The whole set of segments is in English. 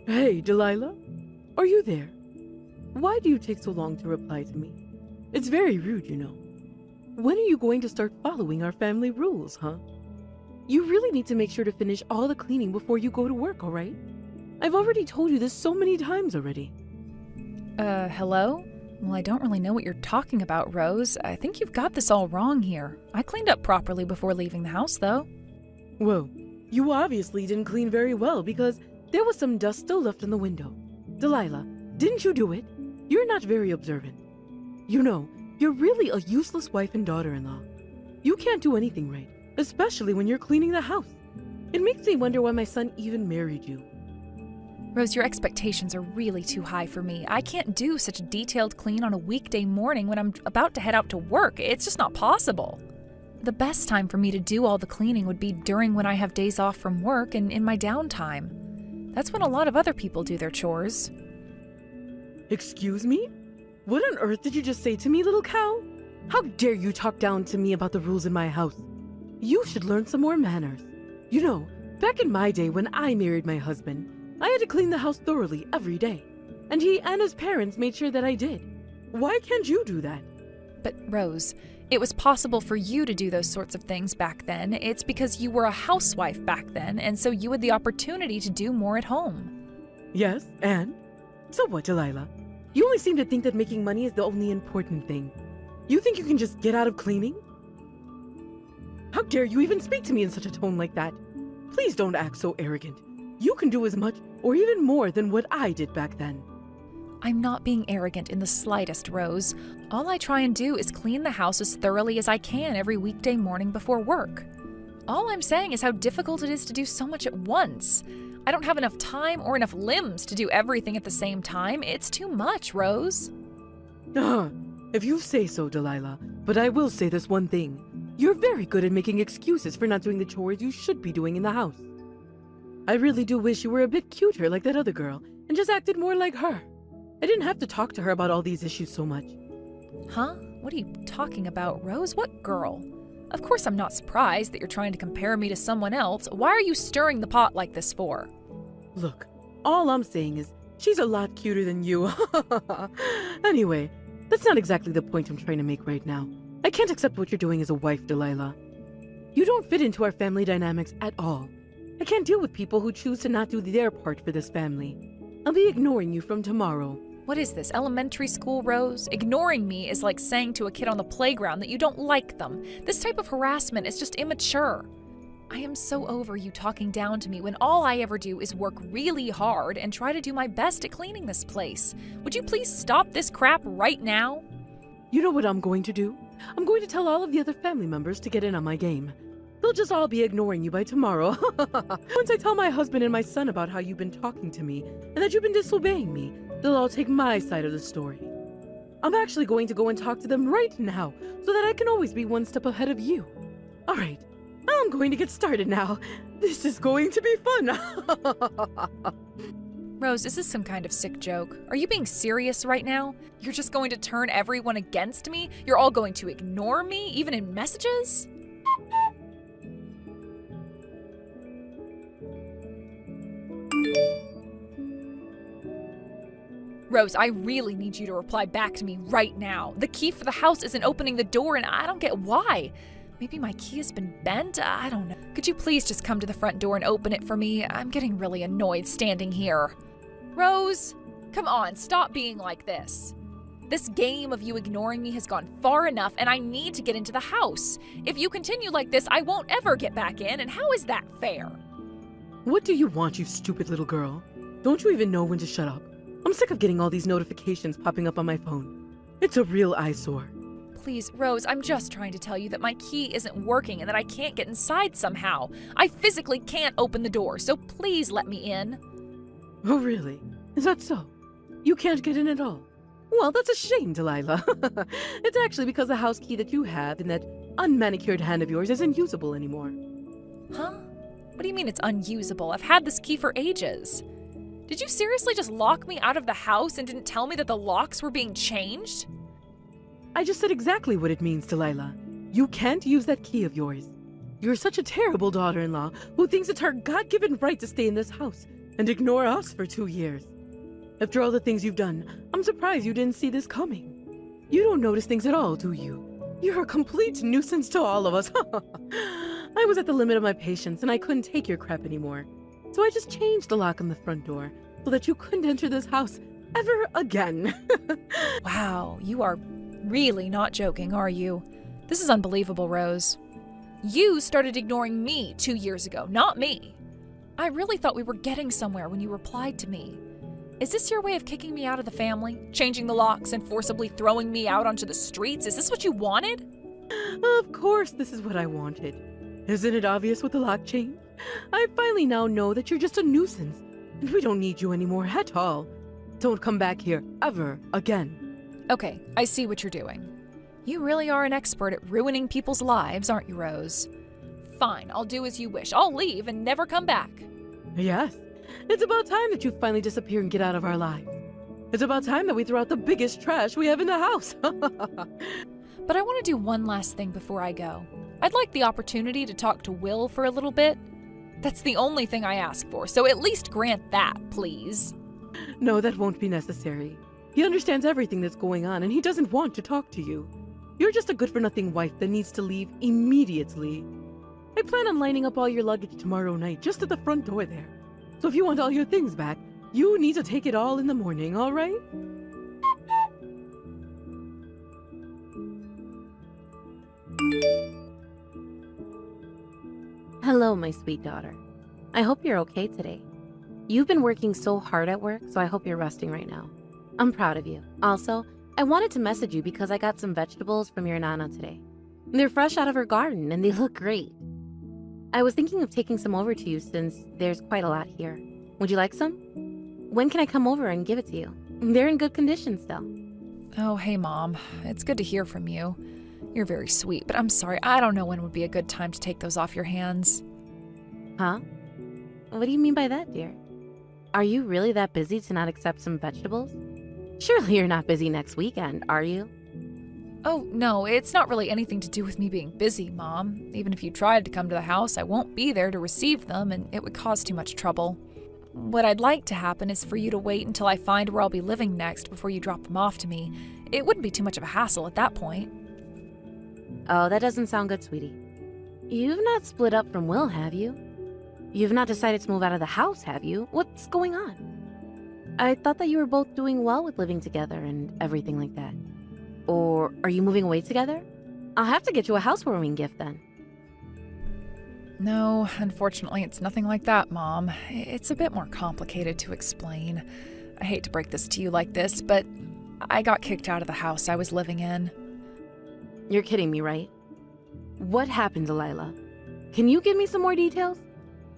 Hey, Delilah? Are you there? Why do you take so long to reply to me? It's very rude, you know. When are you going to start following our family rules, huh? You really need to make sure to finish all the cleaning before you go to work, alright? I've already told you this so many times already. Hello? Well, I don't really know what you're talking about, Rose. I think you've got this all wrong here. I cleaned up properly before leaving the house, though. Well, you obviously didn't clean very well because there was some dust still left in the window. Delilah, didn't you do it? You're not very observant. You know, you're really a useless wife and daughter-in-law. You can't do anything right, especially when you're cleaning the house. It makes me wonder why my son even married you. Rose, your expectations are really too high for me. I can't do such a detailed clean on a weekday morning when I'm about to head out to work. It's just not possible. The best time for me to do all the cleaning would be during when I have days off from work and in my downtime. That's when a lot of other people do their chores. Excuse me? What on earth did you just say to me, little cow? How dare you talk down to me about the rules in my house? You should learn some more manners. You know, back in my day when I married my husband, I had to clean the house thoroughly every day. And he and his parents made sure that I did. Why can't you do that? But Rose, it was possible for you to do those sorts of things back then. It's because you were a housewife back then, and so you had the opportunity to do more at home. Yes, and? So what, Delilah? You only seem to think that making money is the only important thing. You think you can just get out of cleaning? How dare you even speak to me in such a tone like that? Please don't act so arrogant. You can do as much or even more than what I did back then. I'm not being arrogant in the slightest, Rose. All I try and do is clean the house as thoroughly as I can every weekday morning before work. All I'm saying is how difficult it is to do so much at once. I don't have enough time or enough limbs to do everything at the same time. It's too much, Rose. If you say so, Delilah, but I will say this one thing. You're very good at making excuses for not doing the chores you should be doing in the house. I really do wish you were a bit cuter like that other girl and just acted more like her. I didn't have to talk to her about all these issues so much. Huh? What are you talking about, Rose? What girl? Of course I'm not surprised that you're trying to compare me to someone else. Why are you stirring the pot like this for? Look, all I'm saying is she's a lot cuter than you. Anyway, that's not exactly the point I'm trying to make right now. I can't accept what you're doing as a wife, Delilah. You don't fit into our family dynamics at all. I can't deal with people who choose to not do their part for this family. I'll be ignoring you from tomorrow. What is this, elementary school, Rose? Ignoring me is like saying to a kid on the playground that you don't like them. This type of harassment is just immature. I am so over you talking down to me when all I ever do is work really hard and try to do my best at cleaning this place. Would you please stop this crap right now? You know what I'm going to do? I'm going to tell all of the other family members to get in on my game. They'll just all be ignoring you by tomorrow. Once I tell my husband and my son about how you've been talking to me and that you've been disobeying me, they'll all take my side of the story. I'm actually going to go and talk to them right now so that I can always be one step ahead of you. All right, I'm going to get started now. This is going to be fun. Rose, is this some kind of sick joke? Are you being serious right now? You're just going to turn everyone against me? You're all going to ignore me, even in messages? Rose, I really need you to reply back to me right now. The key for the house isn't opening the door, and I don't get why. Maybe my key has been bent? I don't know. Could you please just come to the front door and open it for me? I'm getting really annoyed standing here. Rose, come on, stop being like this. This game of you ignoring me has gone far enough, and I need to get into the house. If you continue like this, I won't ever get back in, and how is that fair? What do you want, you stupid little girl? Don't you even know when to shut up? I'm sick of getting all these notifications popping up on my phone. It's a real eyesore. Please, Rose, I'm just trying to tell you that my key isn't working and that I can't get inside somehow. I physically can't open the door, so please let me in. Oh, really? Is that so? You can't get in at all? Well, that's a shame, Delilah. It's actually because the house key that you have in that unmanicured hand of yours isn't usable anymore. Huh? What do you mean it's unusable? I've had this key for ages. Did you seriously just lock me out of the house and didn't tell me that the locks were being changed? I just said exactly what it means, Delilah. You can't use that key of yours. You're such a terrible daughter-in-law who thinks it's her God-given right to stay in this house, and ignore us for 2 years. After all the things you've done, I'm surprised you didn't see this coming. You don't notice things at all, do you? You're a complete nuisance to all of us. I was at the limit of my patience and I couldn't take your crap anymore. So I just changed the lock on the front door so that you couldn't enter this house ever again. Wow, you are really not joking, are you? This is unbelievable, Rose. You started ignoring me 2 years ago, not me. I really thought we were getting somewhere when you replied to me. Is this your way of kicking me out of the family? Changing the locks and forcibly throwing me out onto the streets? Is this what you wanted? Of course this is what I wanted. Isn't it obvious with the lock change? I finally now know that you're just a nuisance, and we don't need you anymore at all. Don't come back here ever again. Okay, I see what you're doing. You really are an expert at ruining people's lives, aren't you, Rose? Fine, I'll do as you wish. I'll leave and never come back. Yes, it's about time that you finally disappear and get out of our lives. It's about time that we throw out the biggest trash we have in the house. But I want to do one last thing before I go. I'd like the opportunity to talk to Will for a little bit. That's the only thing I ask for, so at least grant that, please. No, that won't be necessary. He understands everything that's going on, and he doesn't want to talk to you. You're just a good-for-nothing wife that needs to leave immediately. I plan on lining up all your luggage tomorrow night, just at the front door there. So if you want all your things back, you need to take it all in the morning, all right? Hello, my sweet daughter. I hope you're okay today. You've been working so hard at work, so I hope you're resting right now. I'm proud of you. Also, I wanted to message you because I got some vegetables from your Nana today. They're fresh out of her garden and they look great. I was thinking of taking some over to you since there's quite a lot here. Would you like some? When can I come over and give it to you? They're in good condition still. Oh, hey, Mom. It's good to hear from you. You're very sweet, but I'm sorry. I don't know when would be a good time to take those off your hands. Huh? What do you mean by that, dear? Are you really that busy to not accept some vegetables? Surely you're not busy next weekend, are you? Oh, no, it's not really anything to do with me being busy, Mom. Even if you tried to come to the house, I won't be there to receive them, and it would cause too much trouble. What I'd like to happen is for you to wait until I find where I'll be living next before you drop them off to me. It wouldn't be too much of a hassle at that point. Oh, that doesn't sound good, sweetie. You've not split up from Will, have you? You've not decided to move out of the house, have you? What's going on? I thought that you were both doing well with living together and everything like that. Or are you moving away together? I'll have to get you a housewarming gift then. No, unfortunately, it's nothing like that, Mom. It's a bit more complicated to explain. I hate to break this to you like this, but I got kicked out of the house I was living in. You're kidding me, right? What happened, Delilah? Can you give me some more details?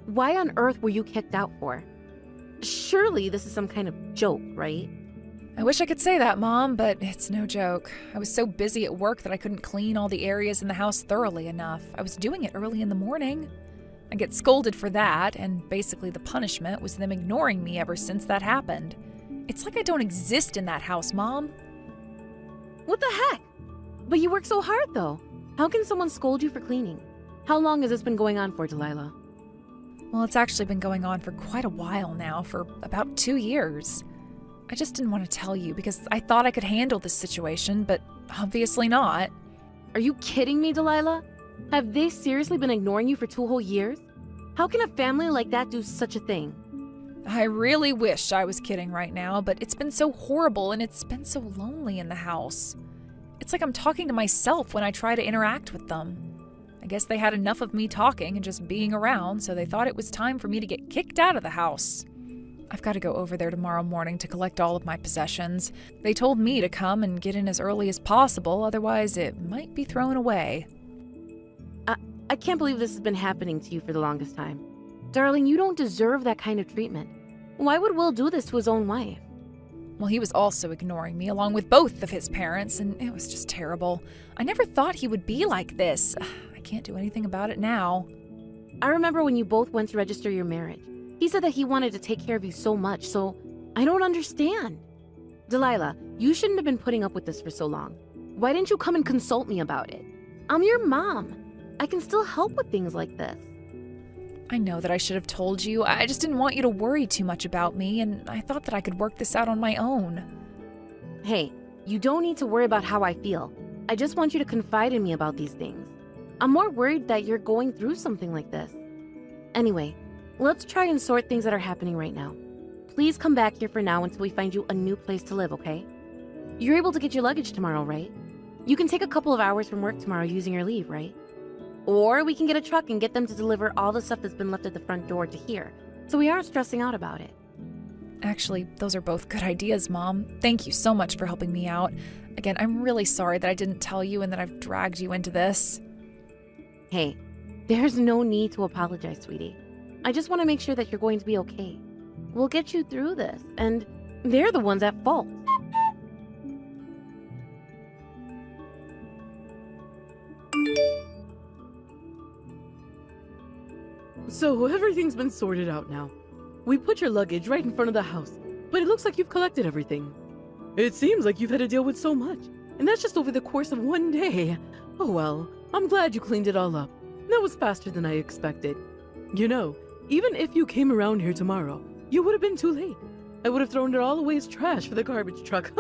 Why on earth were you kicked out for? Surely this is some kind of joke, right? I wish I could say that, Mom, but it's no joke. I was so busy at work that I couldn't clean all the areas in the house thoroughly enough. I was doing it early in the morning. I get scolded for that, and basically the punishment was them ignoring me ever since that happened. It's like I don't exist in that house, Mom. What the heck? But you work so hard, though. How can someone scold you for cleaning? How long has this been going on for, Delilah? Well, it's actually been going on for quite a while now, for about 2 years. I just didn't want to tell you because I thought I could handle this situation, but obviously not. Are you kidding me, Delilah? Have they seriously been ignoring you for 2 whole years? How can a family like that do such a thing? I really wish I was kidding right now, but it's been so horrible and it's been so lonely in the house. It's like I'm talking to myself when I try to interact with them. I guess they had enough of me talking and just being around, so they thought it was time for me to get kicked out of the house. I've got to go over there tomorrow morning to collect all of my possessions. They told me to come and get in as early as possible, otherwise it might be thrown away. I can't believe this has been happening to you for the longest time. Darling, you don't deserve that kind of treatment. Why would Will do this to his own wife? Well, he was also ignoring me, along with both of his parents, and it was just terrible. I never thought he would be like this. I can't do anything about it now. I remember when you both went to register your marriage. He said that he wanted to take care of you so much, so I don't understand. Delilah, you shouldn't have been putting up with this for so long. Why didn't you come and consult me about it? I'm your mom. I can still help with things like this. I know that I should have told you. I just didn't want you to worry too much about me, and I thought that I could work this out on my own. Hey, you don't need to worry about how I feel. I just want you to confide in me about these things. I'm more worried that you're going through something like this. Anyway, let's try and sort things that are happening right now. Please come back here for now until we find you a new place to live, okay? You're able to get your luggage tomorrow, right? You can take a couple of hours from work tomorrow using your leave, right? Or we can get a truck and get them to deliver all the stuff that's been left at the front door to here, so we aren't stressing out about it. Actually, those are both good ideas, Mom. Thank you so much for helping me out. Again, I'm really sorry that I didn't tell you and that I've dragged you into this. Hey, there's no need to apologize, sweetie. I just want to make sure that you're going to be okay. We'll get you through this, and they're the ones at fault. So everything's been sorted out now. We put your luggage right in front of the house, but it looks like you've collected everything. It seems like you've had to deal with so much, and that's just over the course of one day. Oh well, I'm glad you cleaned it all up. That was faster than I expected. You know, even if you came around here tomorrow, you would have been too late. I would have thrown it all away as trash for the garbage truck.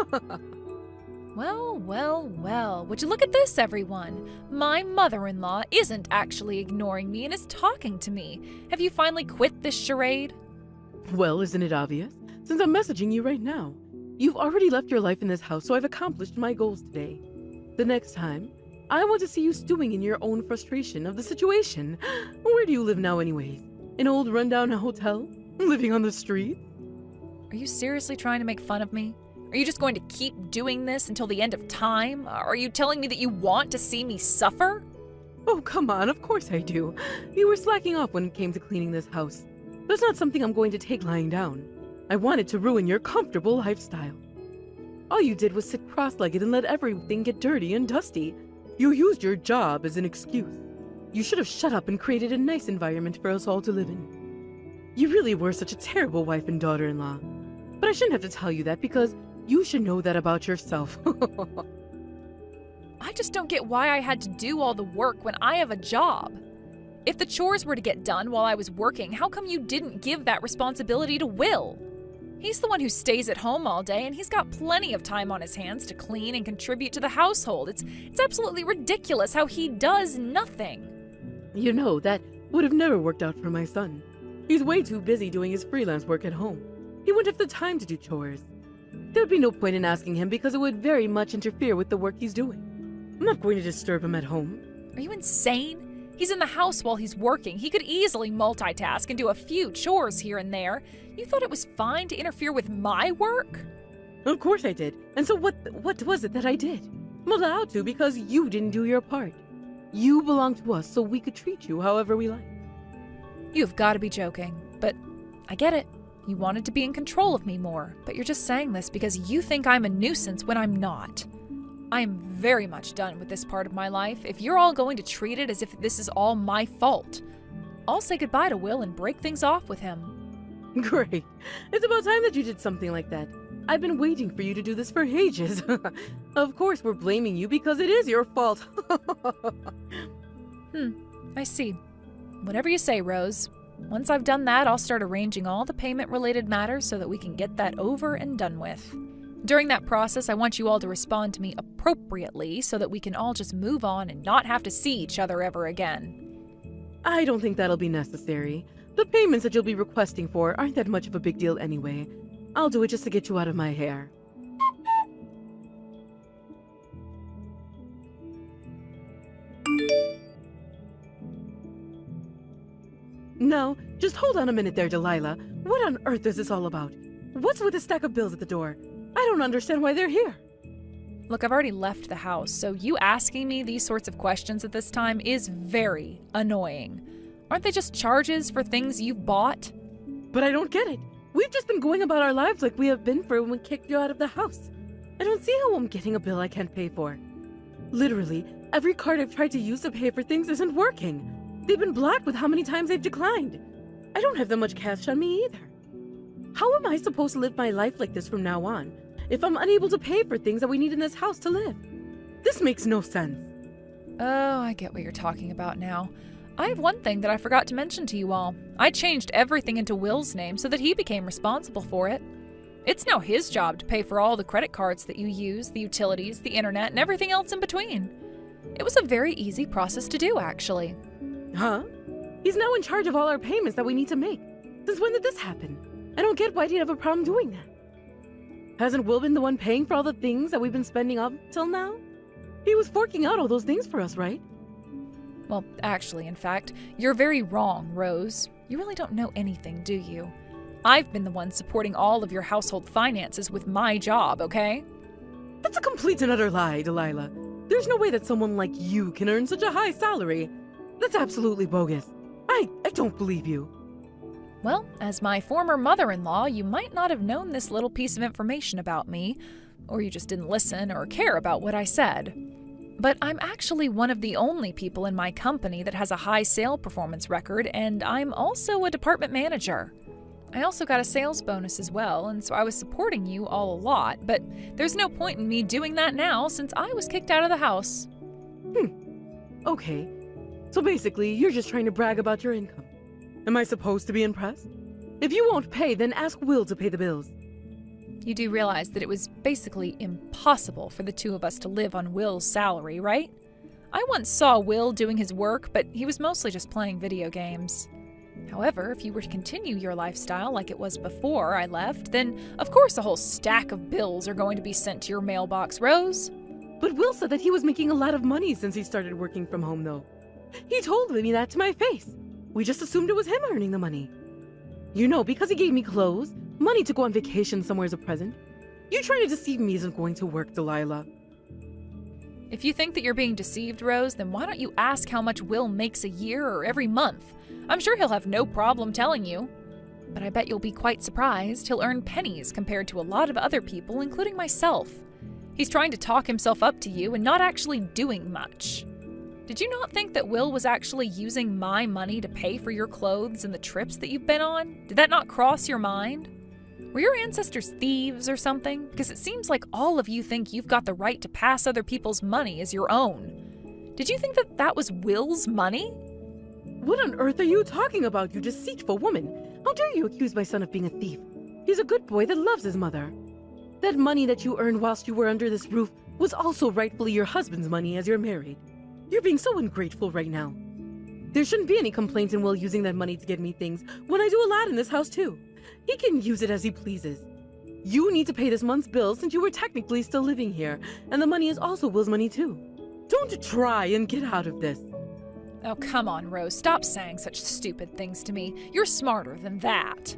Well, well, well. Would you look at this, everyone? My mother-in-law isn't actually ignoring me and is talking to me. Have you finally quit this charade? Well, isn't it obvious? Since I'm messaging you right now. You've already left your life in this house, so I've accomplished my goals today. The next time, I want to see you stewing in your own frustration of the situation. Where do you live now anyways? An old rundown hotel? Living on the street? Are you seriously trying to make fun of me? Are you just going to keep doing this until the end of time? Are you telling me that you want to see me suffer? Oh, come on, of course I do. You were slacking off when it came to cleaning this house. That's not something I'm going to take lying down. I wanted to ruin your comfortable lifestyle. All you did was sit cross-legged and let everything get dirty and dusty. You used your job as an excuse. You should have shut up and created a nice environment for us all to live in. You really were such a terrible wife and daughter-in-law. But I shouldn't have to tell you that because you should know that about yourself. I just don't get why I had to do all the work when I have a job. If the chores were to get done while I was working, how come you didn't give that responsibility to Will? He's the one who stays at home all day, and he's got plenty of time on his hands to clean and contribute to the household. It's absolutely ridiculous how he does nothing. You know, that would have never worked out for my son. He's way too busy doing his freelance work at home. He wouldn't have the time to do chores. There would be no point in asking him because it would very much interfere with the work he's doing. I'm not going to disturb him at home. Are you insane? He's in the house while he's working. He could easily multitask and do a few chores here and there. You thought it was fine to interfere with my work? Of course I did. And so what was it that I did? I'm allowed to because you didn't do your part. You belong to us so we could treat you however we like. You've got to be joking. But I get it. You wanted to be in control of me more, but you're just saying this because you think I'm a nuisance when I'm not. I am very much done with this part of my life if you're all going to treat it as if this is all my fault. I'll say goodbye to Will and break things off with him. Great. It's about time that you did something like that. I've been waiting for you to do this for ages. Of course we're blaming you because it is your fault. I see. Whatever you say, Rose. Once I've done that, I'll start arranging all the payment-related matters so that we can get that over and done with. During that process, I want you all to respond to me appropriately so that we can all just move on and not have to see each other ever again. I don't think that'll be necessary. The payments that you'll be requesting for aren't that much of a big deal anyway. I'll do it just to get you out of my hair. No, just hold on a minute there, Delilah. What on earth is this all about? What's with the stack of bills at the door? I don't understand why they're here. Look, I've already left the house, so you asking me these sorts of questions at this time is very annoying. Aren't they just charges for things you've bought? But I don't get it. We've just been going about our lives like we have been for when we kicked you out of the house. I don't see how I'm getting a bill I can't pay for. Literally, every card I've tried to use to pay for things isn't working. They've been blocked with how many times they've declined. I don't have that much cash on me either. How am I supposed to live my life like this from now on if I'm unable to pay for things that we need in this house to live? This makes no sense. Oh, I get what you're talking about now. I have one thing that I forgot to mention to you all. I changed everything into Will's name so that he became responsible for it. It's now his job to pay for all the credit cards that you use, the utilities, the internet, and everything else in between. It was a very easy process to do, actually. Huh? He's now in charge of all our payments that we need to make. Since when did this happen? I don't get why he'd have a problem doing that. Hasn't Will been the one paying for all the things that we've been spending up till now? He was forking out all those things for us, right? Well, actually, in fact, you're very wrong, Rose. You really don't know anything, do you? I've been the one supporting all of your household finances with my job, okay? That's a complete and utter lie, Delilah. There's no way that someone like you can earn such a high salary. That's absolutely bogus. I don't believe you. Well, as my former mother-in-law, you might not have known this little piece of information about me, or you just didn't listen or care about what I said. But I'm actually one of the only people in my company that has a high sale performance record, and I'm also a department manager. I also got a sales bonus as well, and so I was supporting you all a lot, but there's no point in me doing that now since I was kicked out of the house. Okay. So basically, you're just trying to brag about your income. Am I supposed to be impressed? If you won't pay, then ask Will to pay the bills. You do realize that it was basically impossible for the two of us to live on Will's salary, right? I once saw Will doing his work, but he was mostly just playing video games. However, if you were to continue your lifestyle like it was before I left, then of course a whole stack of bills are going to be sent to your mailbox, Rose. But Will said that he was making a lot of money since he started working from home, though. He told me that to my face. We just assumed it was him earning the money. You know, because he gave me clothes, money to go on vacation somewhere as a present. You trying to deceive me isn't going to work, Delilah. If you think that you're being deceived, Rose, then why don't you ask how much Will makes a year or every month? I'm sure he'll have no problem telling you. But I bet you'll be quite surprised. He'll earn pennies compared to a lot of other people, including myself. He's trying to talk himself up to you and not actually doing much. Did you not think that Will was actually using my money to pay for your clothes and the trips that you've been on? Did that not cross your mind? Were your ancestors thieves or something? Because it seems like all of you think you've got the right to pass other people's money as your own. Did you think that that was Will's money? What on earth are you talking about, you deceitful woman? How dare you accuse my son of being a thief? He's a good boy that loves his mother. That money that you earned whilst you were under this roof was also rightfully your husband's money as you're married. You're being so ungrateful right now. There shouldn't be any complaints in Will using that money to get me things when I do a lot in this house too. He can use it as he pleases. You need to pay this month's bill since you were technically still living here, and the money is also Will's money too. Don't try and get out of this. Oh, come on, Rose. Stop saying such stupid things to me. You're smarter than that.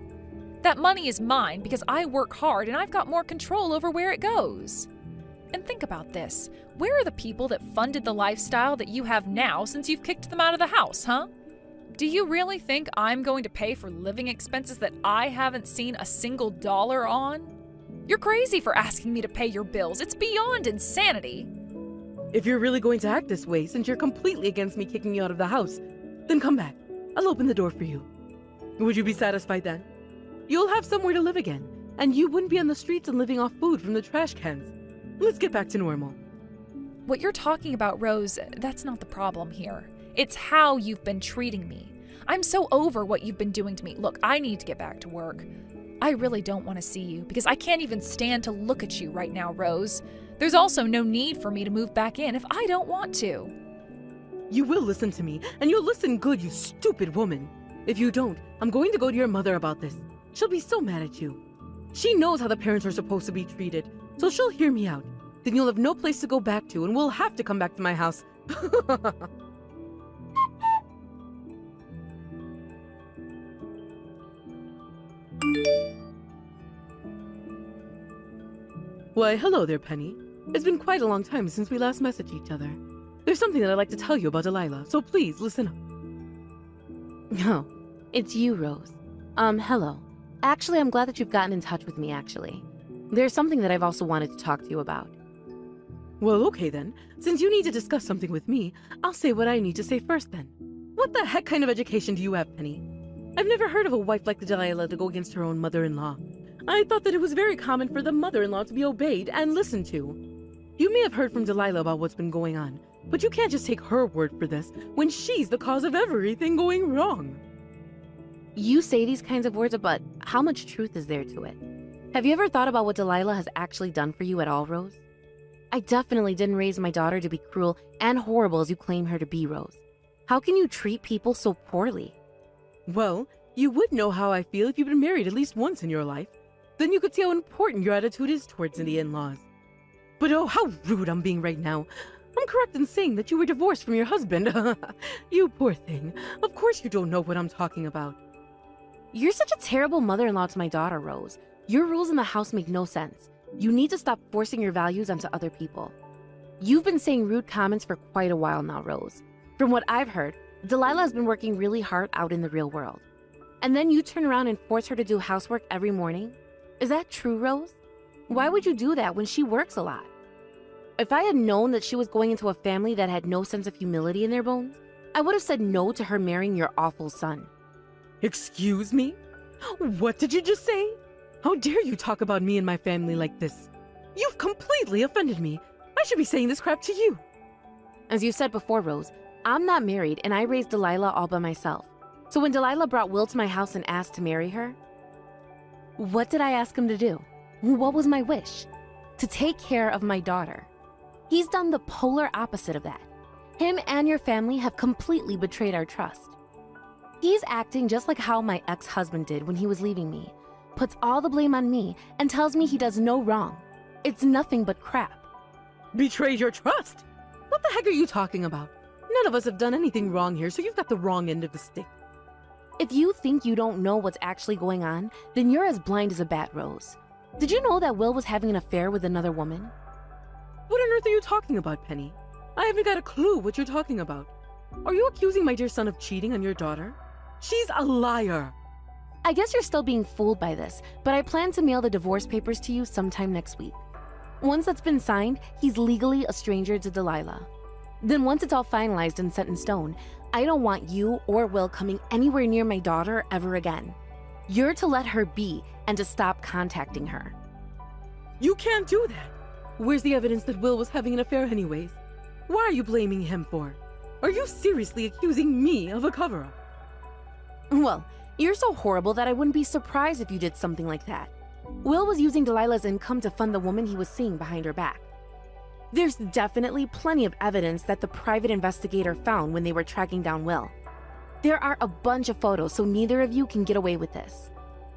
That money is mine because I work hard and I've got more control over where it goes. And think about this. Where are the people that funded the lifestyle that you have now since you've kicked them out of the house, huh? Do you really think I'm going to pay for living expenses that I haven't seen a single dollar on? You're crazy for asking me to pay your bills. It's beyond insanity. If you're really going to act this way, since you're completely against me kicking you out of the house, then come back. I'll open the door for you. Would you be satisfied then? You'll have somewhere to live again, and you wouldn't be on the streets and living off food from the trash cans. Let's get back to normal. What you're talking about, Rose, that's not the problem here. It's how you've been treating me. I'm so over what you've been doing to me. Look, I need to get back to work. I really don't want to see you because I can't even stand to look at you right now, Rose. There's also no need for me to move back in if I don't want to. You will listen to me, and you'll listen good, you stupid woman. If you don't, I'm going to go to your mother about this. She'll be so mad at you. She knows how the parents are supposed to be treated, so she'll hear me out. Then you'll have no place to go back to, and we'll have to come back to my house. Why, hello there, Penny. It's been quite a long time since we last messaged each other. There's something that I'd like to tell you about Delilah, so please listen up. No, it's you, Rose. Hello. Actually, I'm glad that you've gotten in touch with me, actually. There's something that I've also wanted to talk to you about. Well, okay then. Since you need to discuss something with me, I'll say what I need to say first then. What the heck kind of education do you have, Penny? I've never heard of a wife like Delilah to go against her own mother-in-law. I thought that it was very common for the mother-in-law to be obeyed and listened to. You may have heard from Delilah about what's been going on, But you can't just take her word for this when she's the cause of everything going wrong. You say these kinds of words, but how much truth is there to it? Have you ever thought about what Delilah has actually done for you at all, Rose? I definitely didn't raise my daughter to be cruel and horrible as you claim her to be, Rose. How can you treat people so poorly? Well, you would know how I feel if you've been married at least once in your life. Then you could see how important your attitude is towards the in-laws. But oh, how rude I'm being right now. I'm correct in saying that you were divorced from your husband. You poor thing. Of course you don't know what I'm talking about. You're such a terrible mother-in-law to my daughter, Rose. Your rules in the house make no sense. You need to stop forcing your values onto other people. You've been saying rude comments for quite a while now, Rose. From what I've heard, Delilah has been working really hard out in the real world. And then you turn around and force her to do housework every morning? Is that true, Rose? Why would you do that when she works a lot? If I had known that she was going into a family that had no sense of humility in their bones, I would have said no to her marrying your awful son. Excuse me? What did you just say? How dare you talk about me and my family like this? You've completely offended me. I should be saying this crap to you. As you said before, Rose, I'm not married and I raised Delilah all by myself. So when Delilah brought Will to my house and asked to marry her, what did I ask him to do? What was my wish? To take care of my daughter. He's done the polar opposite of that. Him and your family have completely betrayed our trust. He's acting just like how my ex-husband did when he was leaving me. Puts all the blame on me and tells me he does no wrong. It's nothing but crap. Betrayed your trust? What the heck are you talking about? None of us have done anything wrong here, so you've got the wrong end of the stick. If you think you don't know what's actually going on, then you're as blind as a bat, Rose. Did you know that Will was having an affair with another woman? What on earth are you talking about, Penny? I haven't got a clue what you're talking about. Are you accusing my dear son of cheating on your daughter? She's a liar. I guess you're still being fooled by this, but I plan to mail the divorce papers to you sometime next week. Once that's been signed, he's legally a stranger to Delilah. Then once it's all finalized and set in stone, I don't want you or Will coming anywhere near my daughter ever again. You're to let her be and to stop contacting her. You can't do that. Where's the evidence that Will was having an affair anyways? Why are you blaming him for? Are you seriously accusing me of a cover-up? Well, you're so horrible that I wouldn't be surprised if you did something like that. Will was using Delilah's income to fund the woman he was seeing behind her back. There's definitely plenty of evidence that the private investigator found when they were tracking down Will. There are a bunch of photos, so neither of you can get away with this.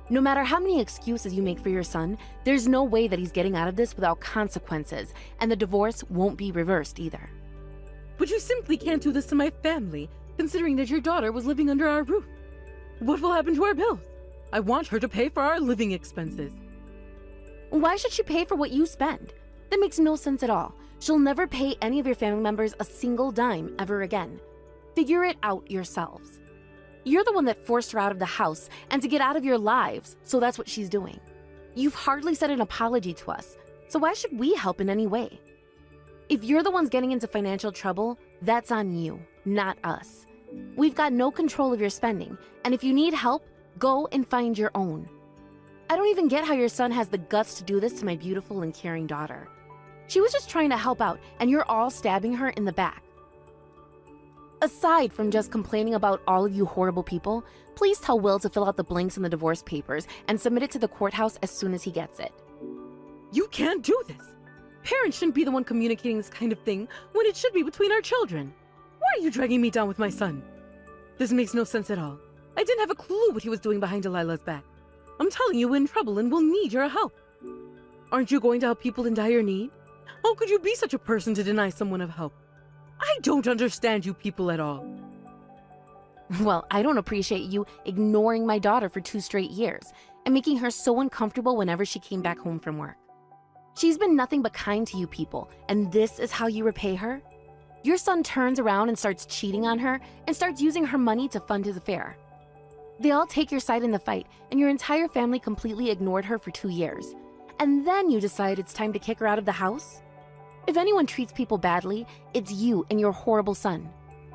No matter how many excuses you make for your son, there's no way that he's getting out of this without consequences, and the divorce won't be reversed either. But you simply can't do this to my family, considering that your daughter was living under our roof. What will happen to our bills? I want her to pay for our living expenses. Why should she pay for what you spend? That makes no sense at all. She'll never pay any of your family members a single dime ever again. Figure it out yourselves. You're the one that forced her out of the house and to get out of your lives, so that's what she's doing. You've hardly said an apology to us, so why should we help in any way? If you're the ones getting into financial trouble, that's on you, not us. We've got no control of your spending, and if you need help, go and find your own. I don't even get how your son has the guts to do this to my beautiful and caring daughter. She was just trying to help out, and you're all stabbing her in the back. Aside from just complaining about all of you horrible people, please tell Will to fill out the blanks in the divorce papers and submit it to the courthouse as soon as he gets it. You can't do this. Parents shouldn't be the one communicating this kind of thing when it should be between our children. Why are you dragging me down with my son? This makes no sense at all. I didn't have a clue what he was doing behind Delilah's back. I'm telling you, we're in trouble and we'll need your help. Aren't you going to help people in dire need? How could you be such a person to deny someone of help? I don't understand you people at all. Well, I don't appreciate you ignoring my daughter for 2 straight years and making her so uncomfortable whenever she came back home from work. She's been nothing but kind to you people, and this is how you repay her? Your son turns around and starts cheating on her and starts using her money to fund his affair. They all take your side in the fight, and your entire family completely ignored her for 2 years. And then you decide it's time to kick her out of the house? If anyone treats people badly, it's you and your horrible son.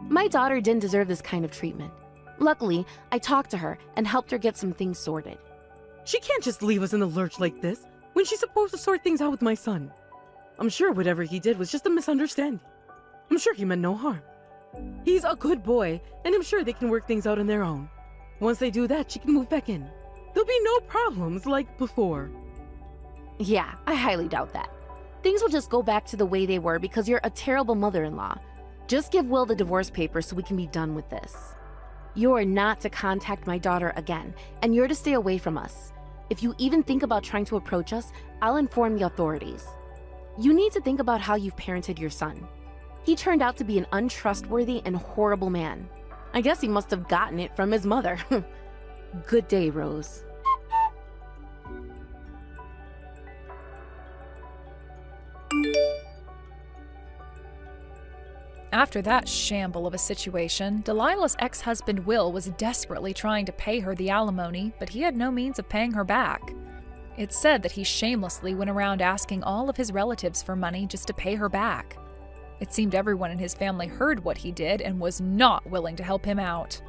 My daughter didn't deserve this kind of treatment. Luckily, I talked to her and helped her get some things sorted. She can't just leave us in the lurch like this when she's supposed to sort things out with my son. I'm sure whatever he did was just a misunderstanding. I'm sure he meant no harm. He's a good boy, and I'm sure they can work things out on their own. Once they do that, she can move back in. There'll be no problems like before. Yeah, I highly doubt that. Things will just go back to the way they were because you're a terrible mother-in-law. Just give Will the divorce papers so we can be done with this. You're not to contact my daughter again, and you're to stay away from us. If you even think about trying to approach us, I'll inform the authorities. You need to think about how you've parented your son. He turned out to be an untrustworthy and horrible man. I guess he must have gotten it from his mother. Good day, Rose. After that shamble of a situation, Delilah's ex-husband Will was desperately trying to pay her the alimony, but he had no means of paying her back. It's said that he shamelessly went around asking all of his relatives for money just to pay her back. It seemed everyone in his family heard what he did and was not willing to help him out.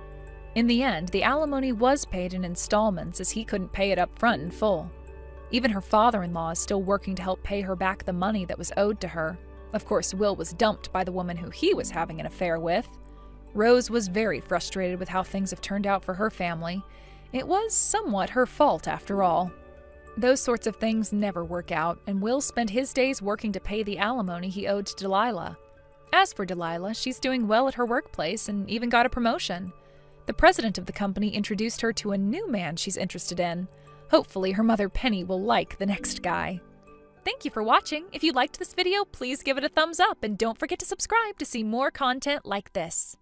In the end, the alimony was paid in installments as he couldn't pay it up front in full. Even her father-in-law is still working to help pay her back the money that was owed to her. Of course, Will was dumped by the woman who he was having an affair with. Rose was very frustrated with how things have turned out for her family. It was somewhat her fault, after all. Those sorts of things never work out, and Will spent his days working to pay the alimony he owed to Delilah. As for Delilah, she's doing well at her workplace and even got a promotion. The president of the company introduced her to a new man she's interested in. Hopefully her mother Penny will like the next guy. Thank you for watching. If you liked this video, please give it a thumbs up and don't forget to subscribe to see more content like this.